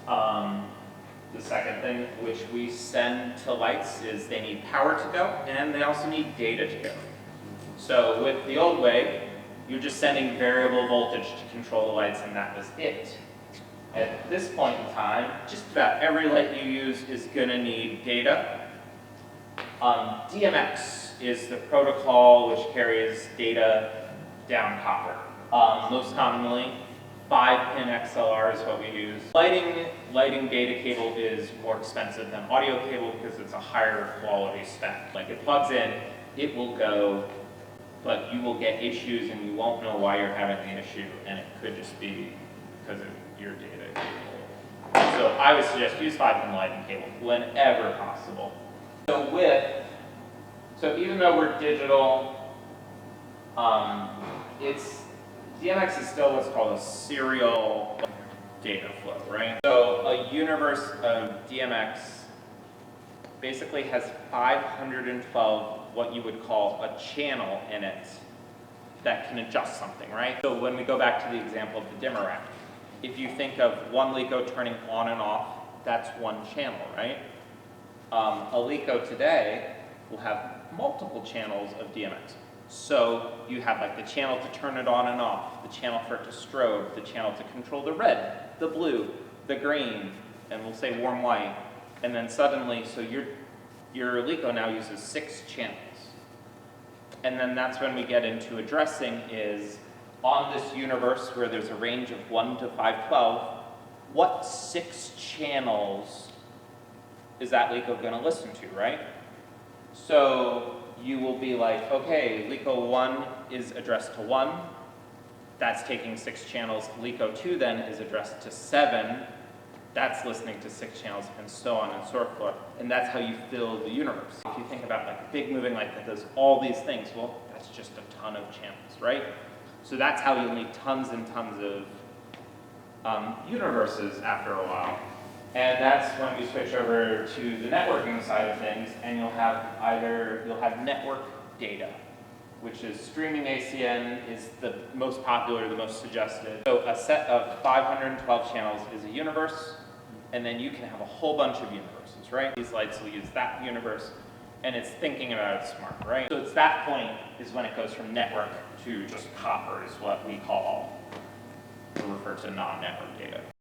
The second thing which we send to lights is they need power to go, and they also need data to go. So with the old way, you're just sending variable voltage to control the lights, and that was it. At this point in time, just about every light you use is going to need data. DMX is the protocol which carries data down copper. Most commonly, 5-pin XLR is what we use. Lighting data cable is more expensive than audio cable because it's a higher quality spec. Like it plugs in, it will go, but you will get issues and you won't know why you're having the issue, and it could just be because of your data cable. So I would suggest use 5-pin lighting cable whenever possible. So even though we're digital, DMX is still what's called a serial data flow, right? So a universe of DMX basically has 512 what you would call a channel in it that can adjust something, right? So when we go back to the example of the dimmer rack, if you think of one Leco turning on and off, that's one channel, right? A Leco today will have multiple channels of DMX. So you have like the channel to turn it on and off, the channel for it to strobe, the channel to control the red, the blue, the green, and we'll say warm white. And then suddenly, so your Leco now uses 6 channels. And then that's when we get into addressing is, on this universe where there's a range of 1 to 512, what 6 channels is that Leco going to listen to, right? So you will be like, okay, Leco 1 is addressed to 1. That's taking 6 channels. Leco 2 then is addressed to 7. That's listening to 6 channels, and so on and so forth. And that's how you fill the universe. If you think about like a big moving light that does all these things, well, that's just a ton of channels, right? So that's how you'll need tons and tons of universes after a while. And that's when we switch over to the networking side of things, and you'll have network data, which is streaming ACN is the most popular, the most suggested. So a set of 512 channels is a universe, and then you can have a whole bunch of universes, right? These lights will use that universe, and it's thinking about it smart, right? So it's that point is when it goes from network to just copper is what we call, we refer to non-network data.